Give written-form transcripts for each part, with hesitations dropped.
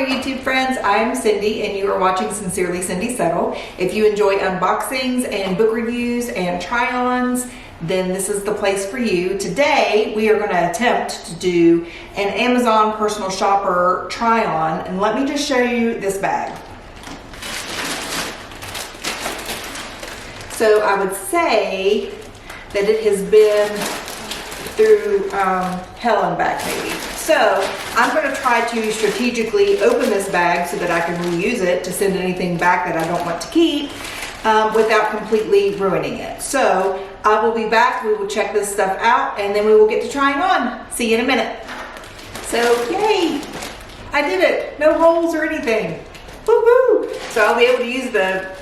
YouTube friends, I'm Cindy and you are watching Sincerely Cindy Settle. If you enjoy unboxings and book reviews and try-ons, then this is the place for you. Today we are going to attempt to do an Amazon personal shopper try-on, and let me just show you this bag. So I would say that it has been through hell and back maybe. So I'm going to try to strategically open this bag so that I can reuse it to send anything back that I don't want to keep without completely ruining it. So I will be back, we will check this stuff out, and then we will get to trying on. See you in a minute. So yay, I did it. No holes or anything. Woo-hoo. So I'll be able to use the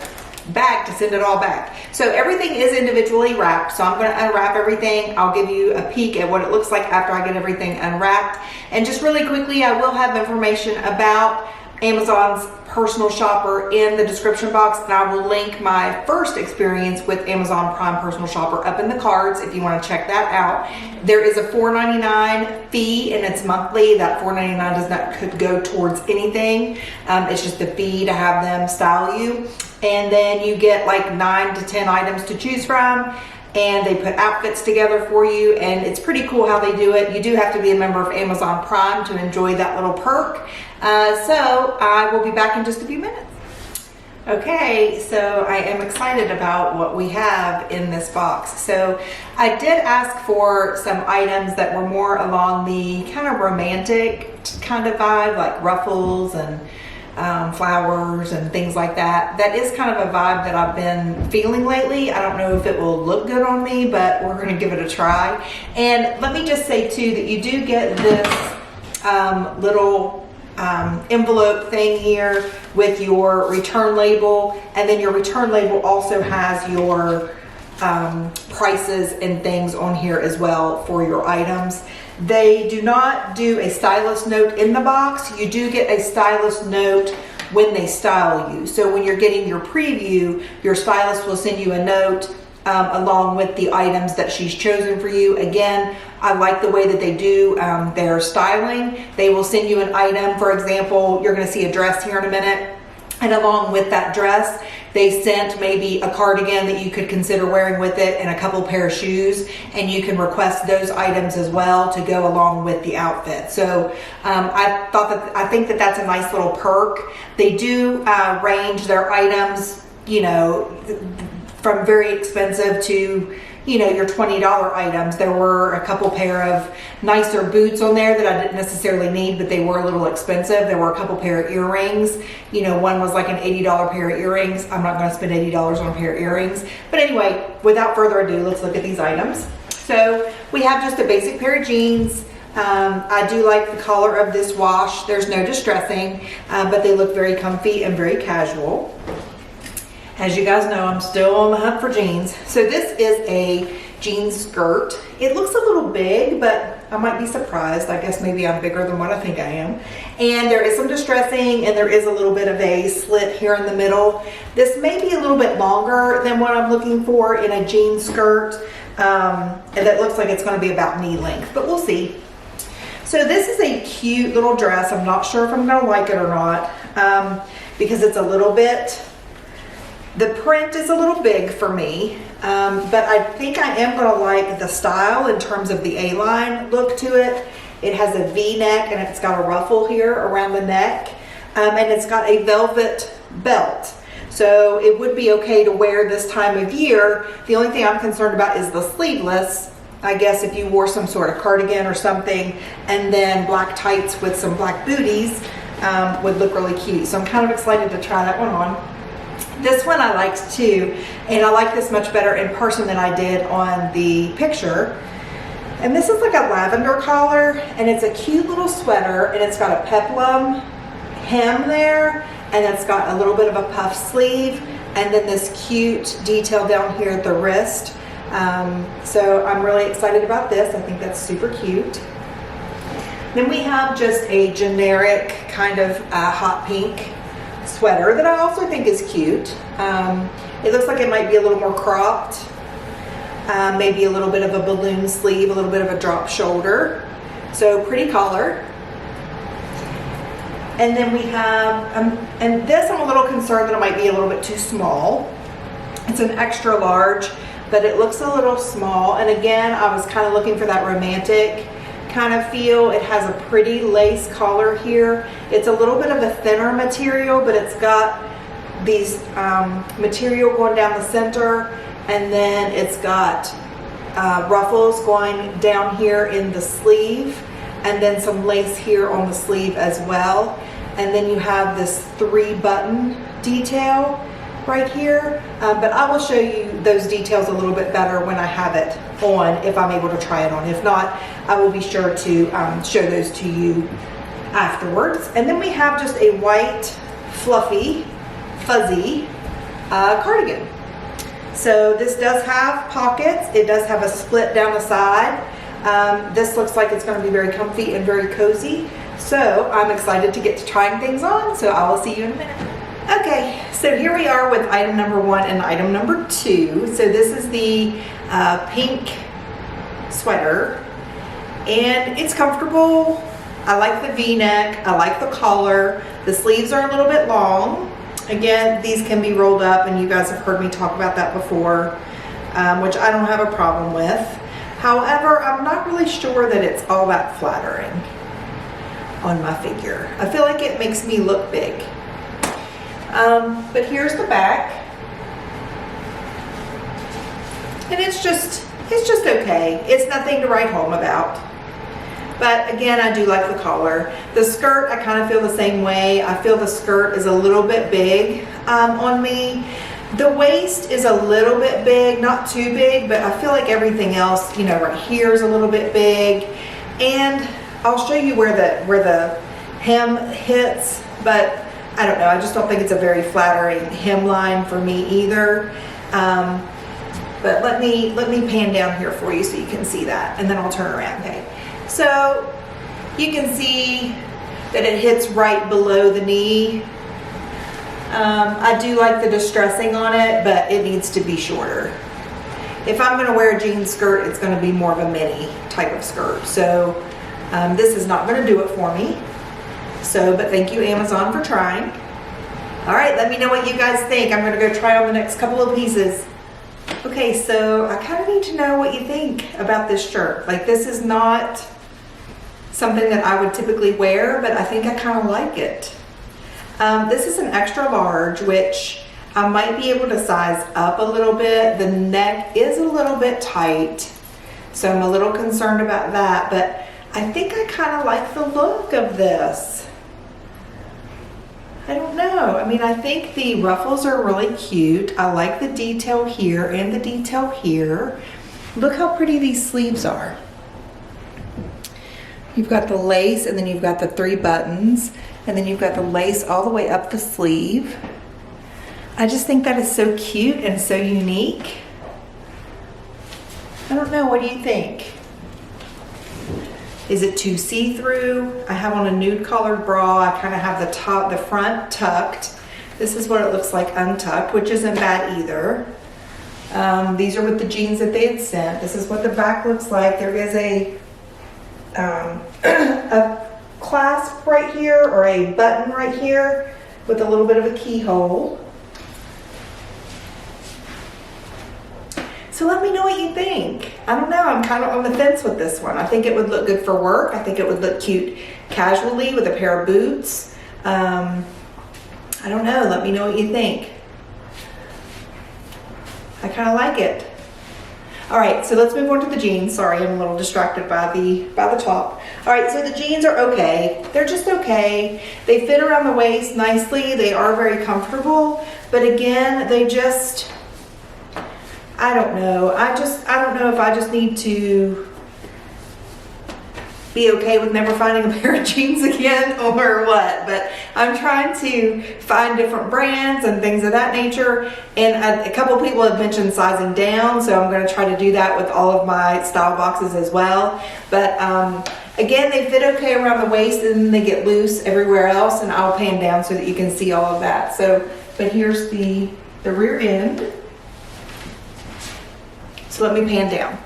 bag to send it all back. So everything is individually wrapped, so I'm going to unwrap everything. I'll give you a peek at what it looks like after I get everything unwrapped. And just really quickly, I will have information about Amazon's personal shopper in the description box, and I will link my first experience with Amazon Prime personal shopper up in the cards if you want to check that out. There is a $4.99 fee and it's monthly. That $4.99 does not go towards anything. It's just the fee to have them style you. And then you get like 9 to 10 items to choose from, and they put outfits together for you, and it's pretty cool how they do it. You do have to be a member of Amazon Prime to enjoy that little perk. So I will be back in just a few minutes. Okay, so I am excited about what we have in this box. So I did ask for some items that were more along the kind of romantic kind of vibe, like ruffles and flowers and things like that. That is kind of a vibe that I've been feeling lately. I don't know if it will look good on me, but we're going to give it a try. And let me just say too that you do get this little envelope thing here with your return label, and then your return label also has your prices and things on here as well for your items. They do not do a stylist note in the box. You do get a stylist note when they style you. So when you're getting your preview, your stylist will send you a note along with the items that she's chosen for you. Again, I like the way that they do their styling. They will send you an item. For example, you're going to see a dress here in a minute, and along with that dress, they sent maybe a cardigan that you could consider wearing with it and a couple pair of shoes, and you can request those items as well to go along with the outfit. So I think that that's a nice little perk. They do range their items, you know, from very expensive to, you know, your $20 items. There were a couple pair of nicer boots on there that I didn't necessarily need, but they were a little expensive. There were a couple pair of earrings. You know, one was like an $80 pair of earrings. I'm not going to spend $80 on a pair of earrings. But anyway, without further ado, let's look at these items. So we have just a basic pair of jeans. I do like the color of this wash. There's no distressing, but they look very comfy and very casual. As you guys know, I'm still on the hunt for jeans. So this is a jean skirt. It looks a little big, but I might be surprised. I guess maybe I'm bigger than what I think I am. And there is some distressing, and there is a little bit of a slit here in the middle. This may be a little bit longer than what I'm looking for in a jean skirt. And that looks like it's going to be about knee length, but we'll see. So this is a cute little dress. I'm not sure if I'm going to like it or not because it's a little bit... The print is a little big for me, but I think I am going to like the style in terms of the A-line look to it. It has a V-neck and it's got a ruffle here around the neck, and it's got a velvet belt. So it would be okay to wear this time of year. The only thing I'm concerned about is the sleeveless. I guess if you wore some sort of cardigan or something and then black tights with some black booties would look really cute. So I'm kind of excited to try that one on. This one I liked too, and I like this much better in person than I did on the picture. And this is like a lavender collar, and it's a cute little sweater, and it's got a peplum hem there, and it's got a little bit of a puff sleeve, and then this cute detail down here at the wrist. So I'm really excited about this. I think that's super cute. Then we have just a generic kind of hot pink sweater that I also think is cute. It looks like it might be a little more cropped, maybe a little bit of a balloon sleeve, a little bit of a drop shoulder. So pretty collar. And then we have, and this I'm a little concerned that it might be a little bit too small. It's an extra large, but it looks a little small. And again, I was kind of looking for that romantic kind of feel. It has a pretty lace collar here. It's a little bit of a thinner material, but it's got these material going down the center, and then it's got ruffles going down here in the sleeve, and then some lace here on the sleeve as well. And then you have this 3-button detail right here, but I will show you those details a little bit better when I have it on, if I'm able to try it on. If not, I will be sure to show those to you afterwards. And then we have just a white, fluffy, fuzzy cardigan. So this does have pockets. It does have a split down the side. This looks like it's going to be very comfy and very cozy. So I'm excited to get to trying things on. So I will see you in a minute. Okay, so here we are with item number 1 and item number 2. So this is the pink sweater, and it's comfortable. I like the V-neck, I like the collar. The sleeves are a little bit long. Again, these can be rolled up, and you guys have heard me talk about that before, which I don't have a problem with. However, I'm not really sure that it's all that flattering on my figure. I feel like it makes me look big. But here's the back, and it's just okay. It's nothing to write home about. But again, I do like the collar. The skirt, I kind of feel the same way. I feel the skirt is a little bit big on me. The waist is a little bit big, not too big, but I feel like everything else, you know, right here is a little bit big. And I'll show you where the hem hits, but I don't know, I just don't think it's a very flattering hemline for me either. But let me pan down here for you so you can see that, and then I'll turn around, okay? So you can see that it hits right below the knee. I do like the distressing on it, but it needs to be shorter. If I'm gonna wear a jean skirt, it's gonna be more of a mini type of skirt. So this is not gonna do it for me. So, but thank you Amazon for trying. All right, let me know what you guys think. I'm gonna go try on the next couple of pieces. Okay, so I kind of need to know what you think about this shirt. Like, this is not something that I would typically wear, but I think I kind of like it. This is an extra large, which I might be able to size up a little bit. The neck is a little bit tight, so I'm a little concerned about that, but I think I kind of like the look of this. I don't know. I mean, I think the ruffles are really cute. I like the detail here and the detail here. Look how pretty these sleeves are. You've got the lace, and then you've got the 3 buttons, and then you've got the lace all the way up the sleeve. I just think that is so cute and so unique. I don't know, what do you think? Is it too see-through? I have on a nude colored bra. I kind of have the front tucked. This is what it looks like untucked, which isn't bad either. These are with the jeans that they had sent. This is what the back looks like. There is a clasp right here, or a button right here with a little bit of a keyhole. So let me know what you think. I don't know, I'm kind of on the fence with this one. I think it would look good for work. I think it would look cute casually with a pair of boots. I don't know, let me know what you think. I kind of like it. All right, so let's move on to the jeans. Sorry, I'm a little distracted by the top. All right, so the jeans are okay. They're just okay. They fit around the waist nicely. They are very comfortable, but again, they just, I don't know. I don't know if I just need to be okay with never finding a pair of jeans again or what, but I'm trying to find different brands and things of that nature, and a couple people have mentioned sizing down, so I'm going to try to do that with all of my style boxes as well. But again, they fit okay around the waist, and then they get loose everywhere else, and I'll pan down so that you can see all of that. So, but here's the rear end. So let me pan down.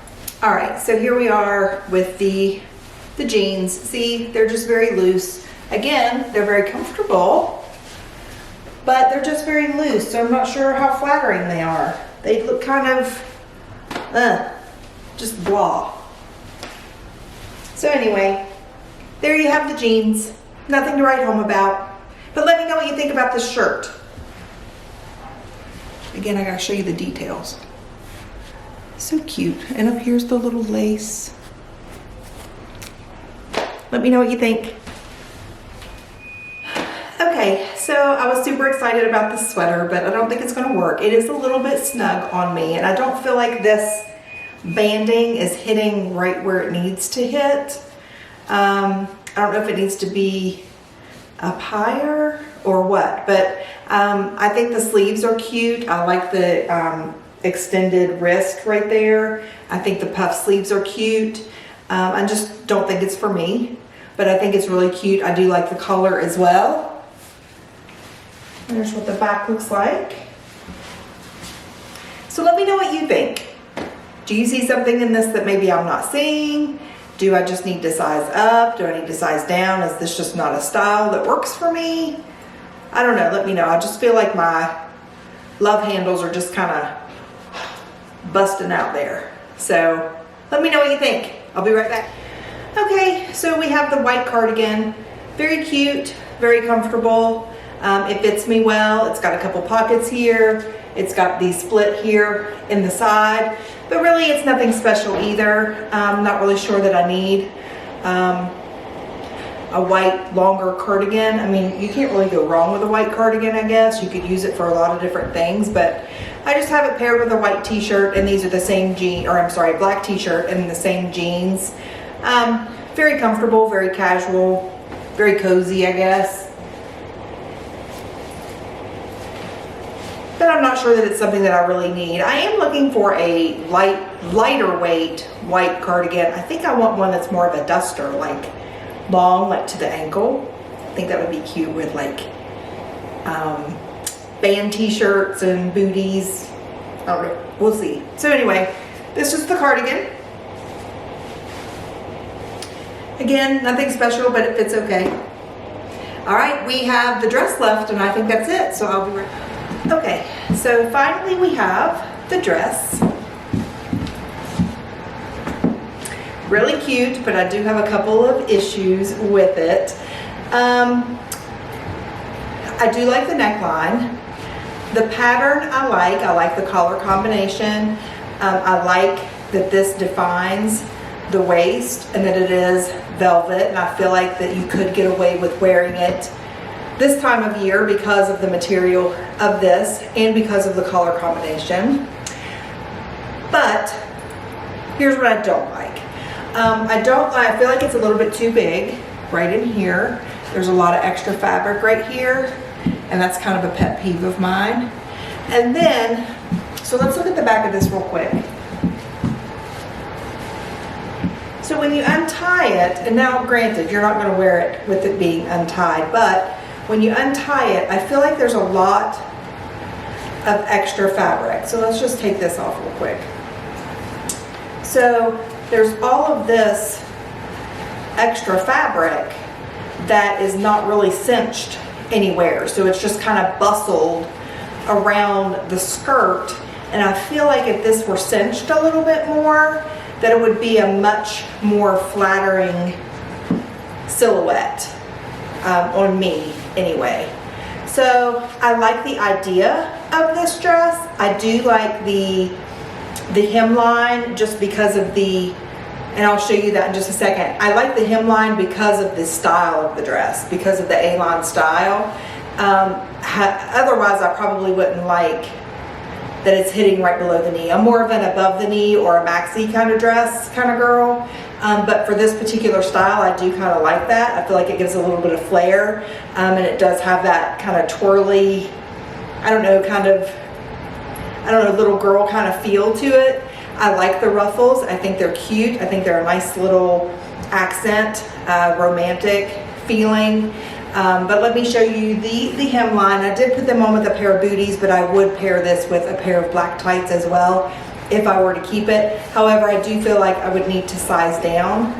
All right, so here we are with the jeans. See, they're just very loose. Again, they're very comfortable, but they're just very loose, so I'm not sure how flattering they are. They look kind of, just blah. So anyway, there you have the jeans. Nothing to write home about. But let me know what you think about this shirt. Again, I gotta show you the details. So cute. And up here's the little lace. Let me know what you think. Okay, so I was super excited about this sweater, but I don't think it's gonna work. It is a little bit snug on me, and I don't feel like this banding is hitting right where it needs to hit. I don't know if it needs to be up higher or what, but I think the sleeves are cute. I like the extended wrist right there. I think the puff sleeves are cute. I just don't think it's for me, but I think it's really cute. I do like the color as well. There's what the back looks like. So let me know what you think. Do you see something in this that maybe I'm not seeing? Do I just need to size up? Do I need to size down? Is this just not a style that works for me? I don't know, let me know. I just feel like my love handles are just kind of busting out there. So let me know what you think. I'll be right back. Okay, so we have the white cardigan. Very cute, very comfortable. It fits me well. It's got a couple pockets here. It's got the split here in the side, but really it's nothing special either. I'm not really sure that I need a white longer cardigan. I mean, you can't really go wrong with a white cardigan, I guess. You could use it for a lot of different things, but I just have it paired with a white t-shirt, and these are the same black t-shirt and the same jeans. Very comfortable, very casual, very cozy, I guess. But I'm not sure that it's something that I really need. I am looking for a lighter weight white cardigan. I think I want one that's more of a duster, like long, like to the ankle. I think that would be cute with like band t-shirts and booties. All right, we'll see. So anyway, this is the cardigan. Again, nothing special, but it fits okay. All right, we have the dress left, and I think that's it. So I'll be right back. Okay, so finally we have the dress. Really cute, but I do have a couple of issues with it. I do like the neckline. The pattern I like the collar combination. I like that this defines the waist and that it is velvet, and I feel like that you could get away with wearing it this time of year because of the material of this and because of the color combination. But here's what I don't like. I feel like it's a little bit too big right in here. There's a lot of extra fabric right here, and that's kind of a pet peeve of mine. And then, so let's look at the back of this real quick. So when you untie it, and now granted, you're not gonna wear it with it being untied, but when you untie it, I feel like there's a lot of extra fabric. So let's just take this off real quick. So there's all of this extra fabric that is not really cinched anywhere. So it's just kind of bustled around the skirt. And I feel like if this were cinched a little bit more, that it would be a much more flattering silhouette on me anyway. So I like the idea of this dress. I do like the hemline just because of and I'll show you that in just a second. I like the hemline because of the style of the dress, because of the A-line style. Otherwise, I probably wouldn't like that it's hitting right below the knee. I'm more of an above the knee or a maxi kind of dress kind of girl. But for this particular style, I do kind of like that. I feel like it gives a little bit of flair, and it does have that kind of twirly, little girl kind of feel to it. I like the ruffles. I think they're cute. I think they're a nice little accent, romantic feeling. But let me show you the hemline. I did put them on with a pair of booties, but I would pair this with a pair of black tights as well if I were to keep it. However, I do feel like I would need to size down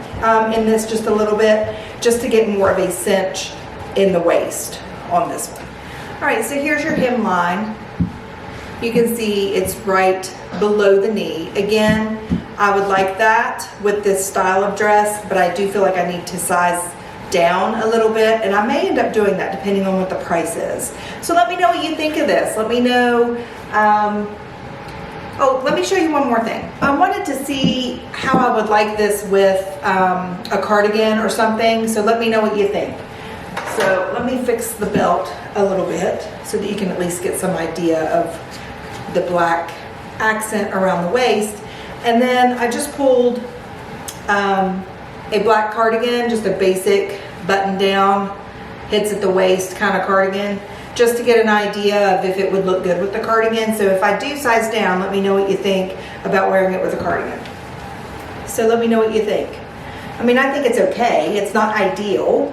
in this just a little bit, just to get more of a cinch in the waist on this one. All right, so here's your hemline. You can see it's right below the knee. Again, I would like that with this style of dress, but I do feel like I need to size down a little bit, and I may end up doing that depending on what the price is. So let me know what you think of this. Let me know. Oh, let me show you one more thing. I wanted to see how I would like this with a cardigan or something, so let me know what you think. So let me fix the belt a little bit so that you can at least get some idea of the black accent around the waist. And then I just pulled a black cardigan, just a basic button down, hits at the waist kind of cardigan, just to get an idea of if it would look good with the cardigan. So if I do size down, let me know what you think about wearing it with a cardigan. So let me know what you think. I mean, I think it's okay. It's not ideal,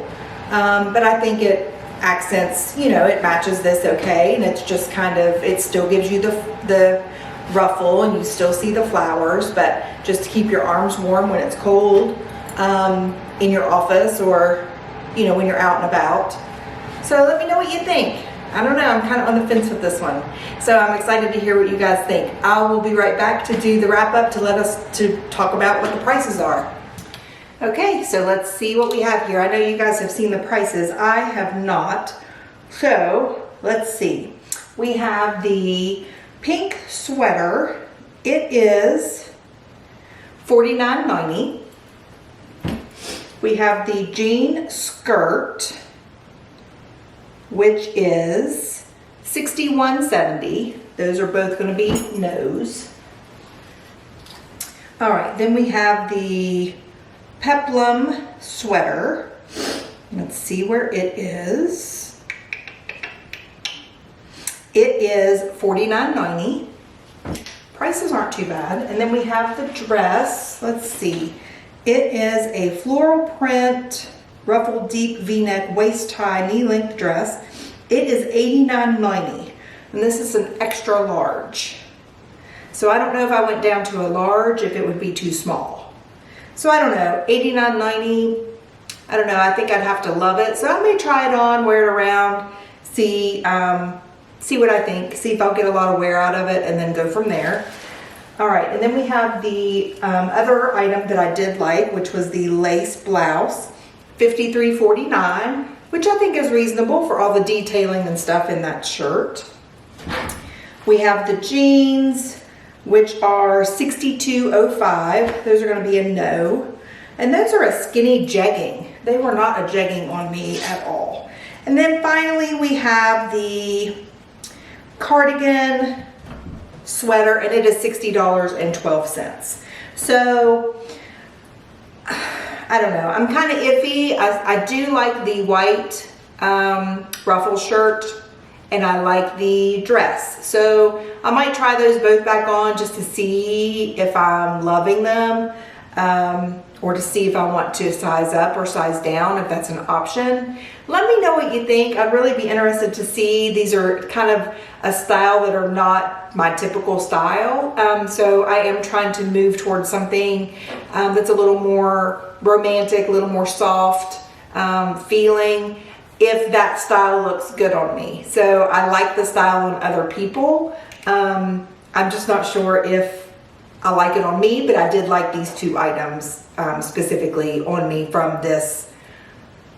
but I think it accents, you know, it matches this okay, and it's just kind of, it still gives you the ruffle, and you still see the flowers, but just to keep your arms warm when it's cold in your office, or, you know, when you're out and about. So let me know what you think. I don't know, I'm kind of on the fence with this one. So I'm excited to hear what you guys think. I will be right back to do the wrap up to talk about what the prices are. Okay, so let's see what we have here. I know you guys have seen the prices. I have not. So let's see. We have the pink sweater. It is $49.90. We have the jean skirt, which is $61.70. Those are both going to be no's. All right, then we have the Peplum sweater. Let's see where it is. It is $49.90. Prices aren't too bad. And then we have the dress. Let's see. It is a floral print, ruffled deep V-neck, waist high, knee length dress. It is $89.90. And this is an extra large. So I don't know if I went down to a large, if it would be too small. So I don't know, $89.90, I don't know, I think I'd have to love it. So I may try it on, wear it around, see what I think, see if I'll get a lot of wear out of it, and then go from there. All right, and then we have the other item that I did like, which was the lace blouse, $53.49, which I think is reasonable for all the detailing and stuff in that shirt. We have the jeans, which are $62.05. Those are going to be a no. And those are a skinny jegging. They were not a jegging on me at all. And then finally we have the cardigan sweater, and it is $60.12. So I don't know, I'm kind of iffy. I do like the white ruffle shirt, and I like the dress. So I might try those both back on just to see if I'm loving them, or to see if I want to size up or size down, if that's an option. Let me know what you think. I'd really be interested to see. These are kind of a style that are not my typical style. So I am trying to move towards something that's a little more romantic, a little more soft feeling, if that style looks good on me. So I like the style on other people. I'm just not sure if I like it on me, but I did like these two items specifically on me from this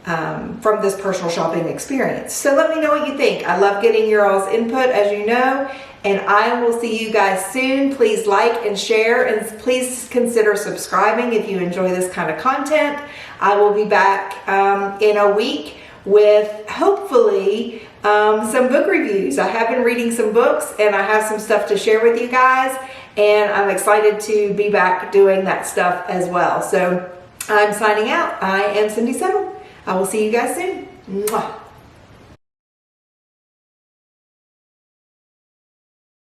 personal shopping experience. So let me know what you think. I love getting your all's input, as you know, and I will see you guys soon. Please like and share, and please consider subscribing if you enjoy this kind of content. I will be back in a week with hopefully some book reviews. I have been reading some books, and I have some stuff to share with you guys, and I'm excited to be back doing that stuff as well. So I'm signing out. I am Cindy Settle. I will see you guys soon. Mwah.